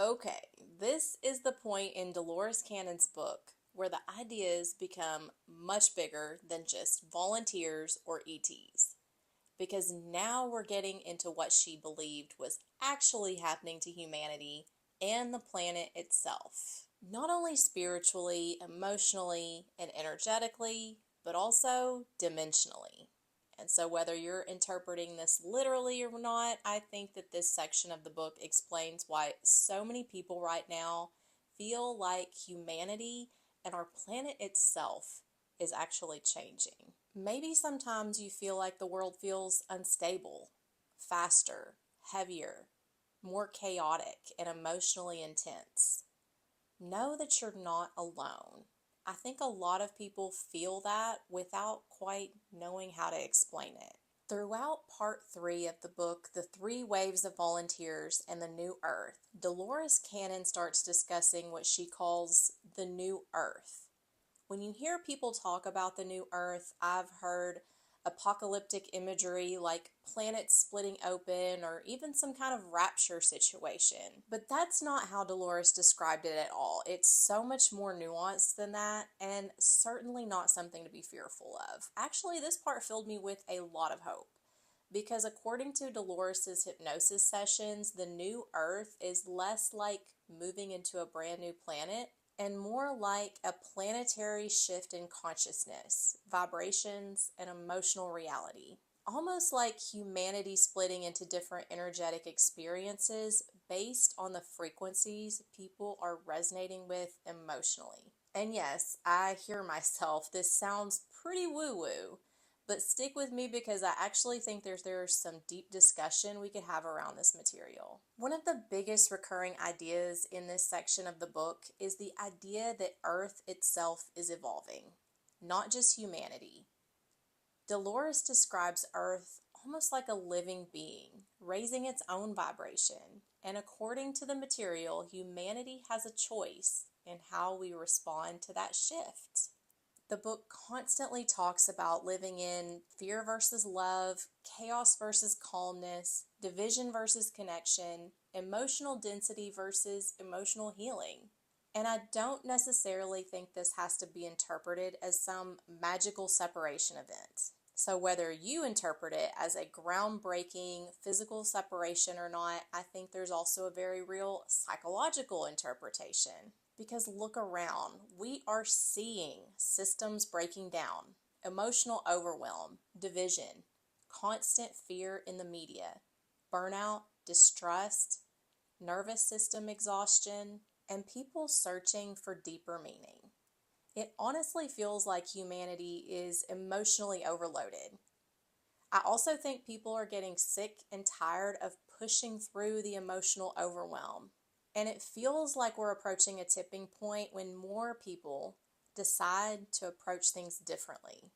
Okay, this is the point in Dolores Cannon's book where the ideas become much bigger than just volunteers or ETs. Because now we're getting into what she believed was actually happening to humanity and the planet itself. Not only spiritually, emotionally, and energetically, but also dimensionally. And so, whether you're interpreting this literally or not, I think that this section of the book explains why so many people right now feel like humanity and our planet itself is actually changing. Maybe sometimes you feel like the world feels unstable, faster, heavier, more chaotic, and emotionally intense. Know that you're not alone. I think a lot of people feel that without quite knowing how to explain it. Throughout part 3 of the book, The Three Waves of Volunteers and the New Earth, Dolores Cannon starts discussing what she calls the New Earth. When you hear people talk about the New Earth, I've heard apocalyptic imagery like planets splitting open or even some kind of rapture situation. But that's not how Dolores described it at all. It's so much more nuanced than that, and certainly not something to be fearful of. Actually, this part filled me with a lot of hope. Because according to Dolores' hypnosis sessions, the new Earth is less like moving into a brand new planet and more like a planetary shift in consciousness, vibrations, and emotional reality. Almost like humanity splitting into different energetic experiences based on the frequencies people are resonating with emotionally. And yes, I hear myself, this sounds pretty woo-woo, but stick with me because I actually think there's some deep discussion we could have around this material. One of the biggest recurring ideas in this section of the book is the idea that Earth itself is evolving, not just humanity. Dolores describes Earth almost like a living being, raising its own vibration, and according to the material, humanity has a choice in how we respond to that shift. The book constantly talks about living in fear versus love, chaos versus calmness, division versus connection, emotional density versus emotional healing. And I don't necessarily think this has to be interpreted as some magical separation event. So whether you interpret it as a groundbreaking physical separation or not, I think there's also a very real psychological interpretation. Because look around, we are seeing systems breaking down, emotional overwhelm, division, constant fear in the media, burnout, distrust, nervous system exhaustion, and people searching for deeper meaning. It honestly feels like humanity is emotionally overloaded. I also think people are getting sick and tired of pushing through the emotional overwhelm. And it feels like we're approaching a tipping point when more people decide to approach things differently.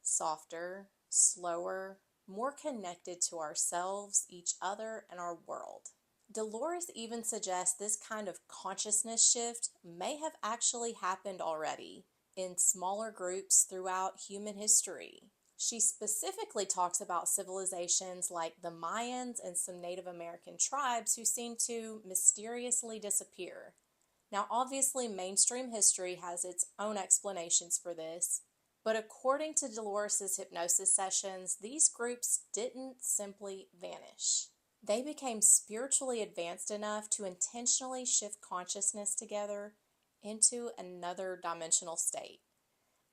Softer, slower, more connected to ourselves, each other, and our world. Dolores even suggests this kind of consciousness shift may have actually happened already in smaller groups throughout human history. She specifically talks about civilizations like the Mayans and some Native American tribes who seem to mysteriously disappear. Now, obviously, mainstream history has its own explanations for this, but according to Dolores' hypnosis sessions, these groups didn't simply vanish. They became spiritually advanced enough to intentionally shift consciousness together into another dimensional state.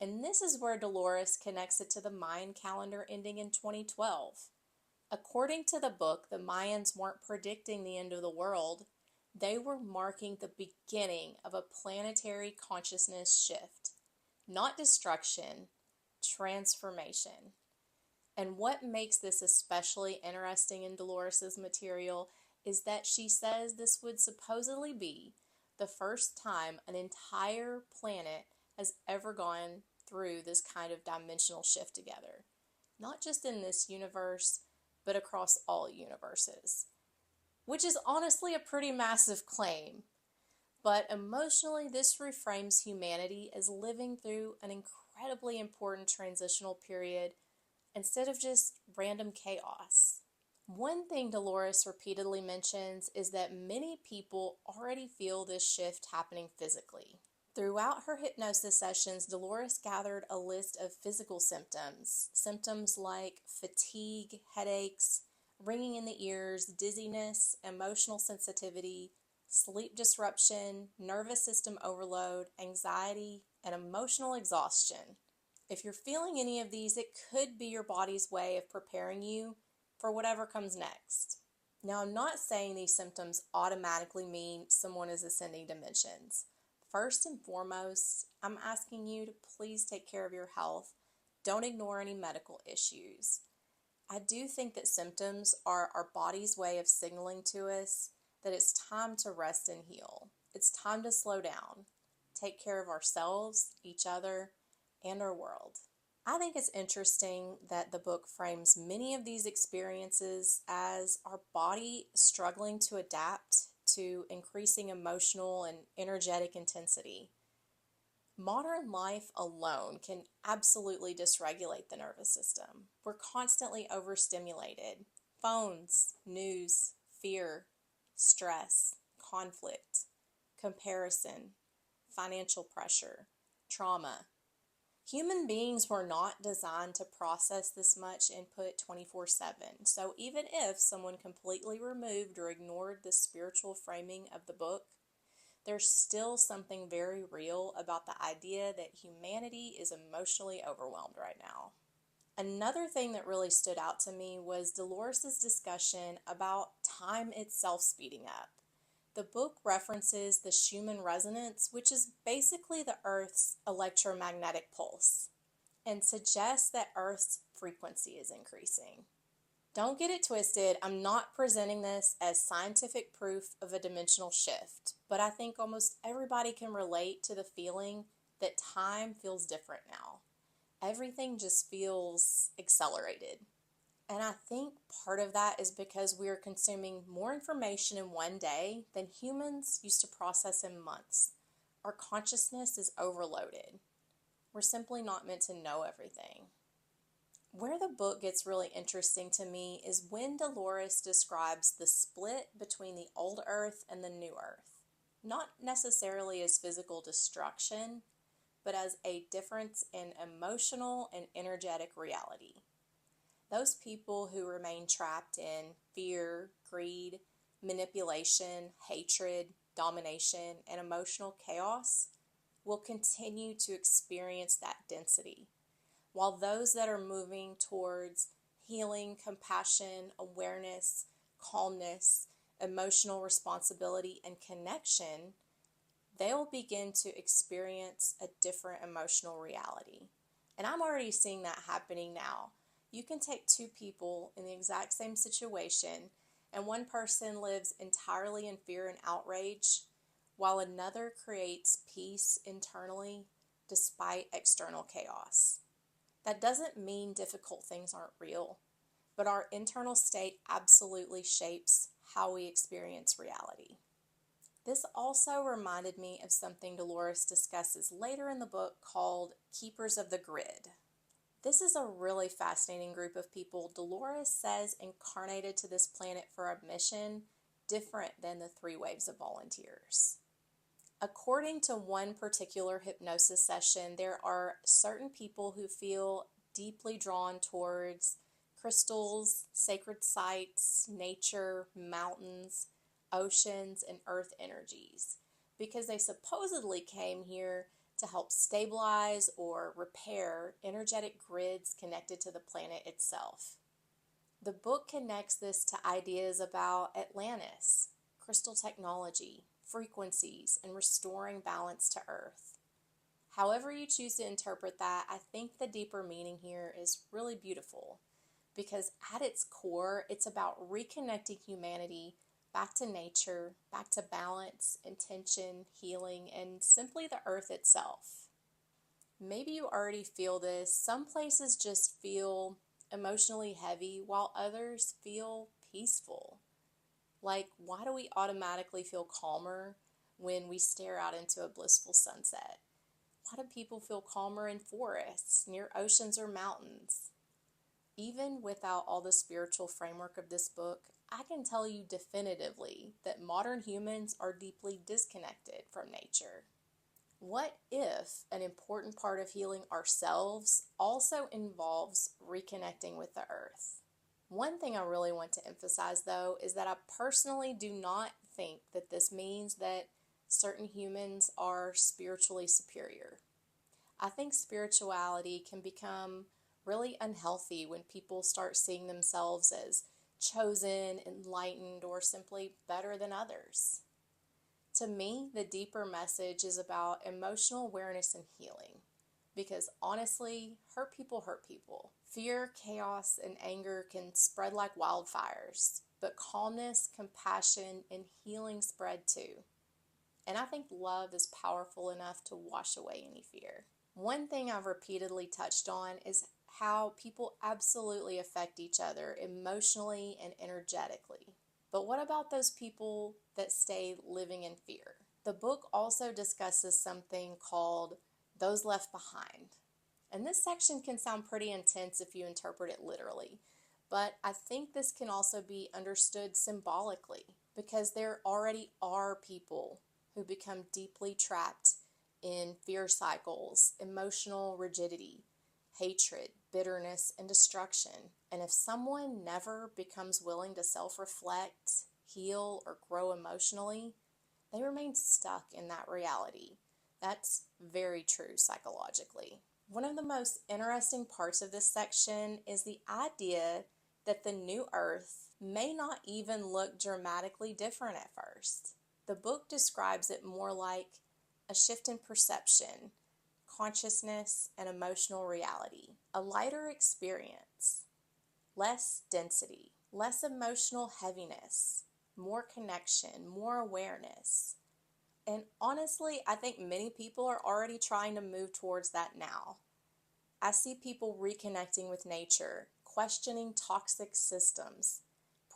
And this is where Dolores connects it to the Mayan calendar ending in 2012. According to the book, the Mayans weren't predicting the end of the world. They were marking the beginning of a planetary consciousness shift. Not destruction, transformation. And what makes this especially interesting in Dolores' material is that she says this would supposedly be the first time an entire planet has ever gone through this kind of dimensional shift together. Not just in this universe, but across all universes. Which is honestly a pretty massive claim. But emotionally, this reframes humanity as living through an incredibly important transitional period instead of just random chaos. One thing Dolores repeatedly mentions is that many people already feel this shift happening physically. Throughout her hypnosis sessions, Dolores gathered a list of physical symptoms. Symptoms like fatigue, headaches, ringing in the ears, dizziness, emotional sensitivity, sleep disruption, nervous system overload, anxiety, and emotional exhaustion. If you're feeling any of these, it could be your body's way of preparing you for whatever comes next. Now, I'm not saying these symptoms automatically mean someone is ascending dimensions. First and foremost, I'm asking you to please take care of your health. Don't ignore any medical issues. I do think that symptoms are our body's way of signaling to us that it's time to rest and heal. It's time to slow down, take care of ourselves, each other, and our world. I think it's interesting that the book frames many of these experiences as our body struggling to adapt to increasing emotional and energetic intensity. Modern life alone can absolutely dysregulate the nervous system. We're constantly overstimulated. Phones, news, fear, stress, conflict, comparison, financial pressure, trauma. Human beings were not designed to process this much input 24/7. So even if someone completely removed or ignored the spiritual framing of the book, there's still something very real about the idea that humanity is emotionally overwhelmed right now. Another thing that really stood out to me was Dolores' discussion about time itself speeding up. The book references the Schumann resonance, which is basically the Earth's electromagnetic pulse, and suggests that Earth's frequency is increasing. Don't get it twisted, I'm not presenting this as scientific proof of a dimensional shift, but I think almost everybody can relate to the feeling that time feels different now. Everything just feels accelerated. And I think part of that is because we are consuming more information in one day than humans used to process in months. Our consciousness is overloaded. We're simply not meant to know everything. Where the book gets really interesting to me is when Dolores describes the split between the old Earth and the new Earth. Not necessarily as physical destruction, but as a difference in emotional and energetic reality. Those people who remain trapped in fear, greed, manipulation, hatred, domination, and emotional chaos will continue to experience that density, while those that are moving towards healing, compassion, awareness, calmness, emotional responsibility, and connection, they'll begin to experience a different emotional reality. And I'm already seeing that happening now. You can take two people in the exact same situation, and one person lives entirely in fear and outrage, while another creates peace internally despite external chaos. That doesn't mean difficult things aren't real, but our internal state absolutely shapes how we experience reality. This also reminded me of something Dolores discusses later in the book called Keepers of the Grid. This is a really fascinating group of people Dolores says incarnated to this planet for a mission different than the three waves of volunteers. According to one particular hypnosis session, there are certain people who feel deeply drawn towards crystals, sacred sites, nature, mountains, oceans, and earth energies because they supposedly came here to help stabilize or repair energetic grids connected to the planet itself. The book connects this to ideas about Atlantis, crystal technology, frequencies, and restoring balance to Earth. However you choose to interpret that, I think the deeper meaning here is really beautiful because at its core, it's about reconnecting humanity back to nature, back to balance, intention, healing, and simply the earth itself. Maybe you already feel this. Some places just feel emotionally heavy while others feel peaceful. Like, why do we automatically feel calmer when we stare out into a blissful sunset? Why do people feel calmer in forests, near oceans or mountains? Even without all the spiritual framework of this book, I can tell you definitively that modern humans are deeply disconnected from nature. What if an important part of healing ourselves also involves reconnecting with the earth? One thing I really want to emphasize, though, is that I personally do not think that this means that certain humans are spiritually superior. I think spirituality can become really unhealthy when people start seeing themselves as chosen, enlightened, or simply better than others. To me, the deeper message is about emotional awareness and healing. Because honestly, hurt people hurt people. Fear, chaos, and anger can spread like wildfires, but calmness, compassion, and healing spread too. And I think love is powerful enough to wash away any fear. One thing I've repeatedly touched on is how people absolutely affect each other emotionally and energetically. But what about those people that stay living in fear? The book also discusses something called those left behind. And this section can sound pretty intense if you interpret it literally, but I think this can also be understood symbolically because there already are people who become deeply trapped in fear cycles, emotional rigidity, hatred, bitterness, and destruction. And if someone never becomes willing to self-reflect, heal, or grow emotionally, they remain stuck in that reality. That's very true psychologically. One of the most interesting parts of this section is the idea that the new earth may not even look dramatically different at first. The book describes it more like a shift in perception, consciousness, and emotional reality. A lighter experience, less density, less emotional heaviness, more connection, more awareness. And honestly, I think many people are already trying to move towards that now. I see people reconnecting with nature, questioning toxic systems,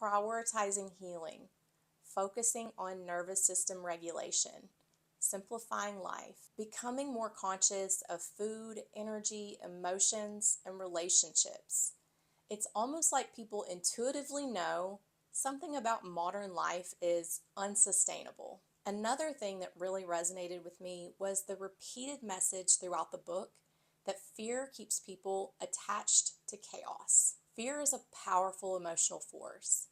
prioritizing healing, focusing on nervous system regulation, simplifying life, becoming more conscious of food, energy, emotions, and relationships. It's almost like people intuitively know something about modern life is unsustainable. Another thing that really resonated with me was the repeated message throughout the book that fear keeps people attached to chaos. Fear is a powerful emotional force.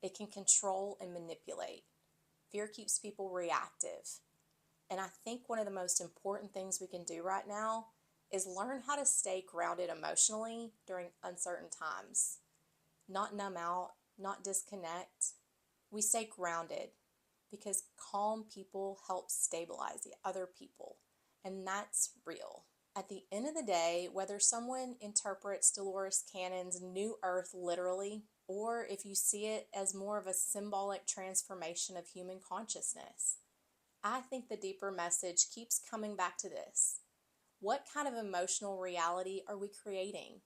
It can control and manipulate. Fear keeps people reactive. And I think one of the most important things we can do right now is learn how to stay grounded emotionally during uncertain times. Not numb out, not disconnect. We stay grounded because calm people help stabilize the other people, and that's real. At the end of the day, whether someone interprets Dolores Cannon's New Earth literally, or if you see it as more of a symbolic transformation of human consciousness, I think the deeper message keeps coming back to this. What kind of emotional reality are we creating,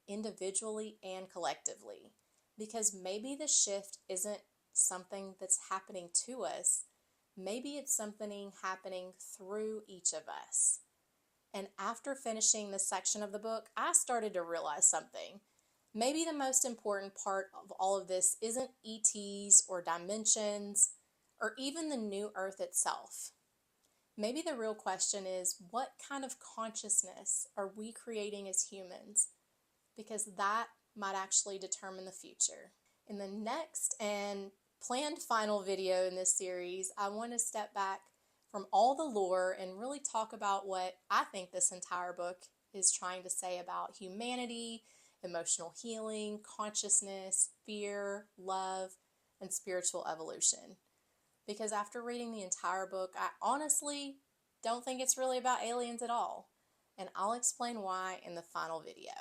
individually and collectively? Because maybe the shift isn't something that's happening to us, maybe it's something happening through each of us. And after finishing this section of the book, I started to realize something. Maybe the most important part of all of this isn't ETs or dimensions or even the new earth itself. Maybe the real question is, what kind of consciousness are we creating as humans? Because that might actually determine the future. In the next and planned final video in this series, I want to step back from all the lore and really talk about what I think this entire book is trying to say about humanity, emotional healing, consciousness, fear, love, and spiritual evolution. Because after reading the entire book, I honestly don't think it's really about aliens at all. And I'll explain why in the final video.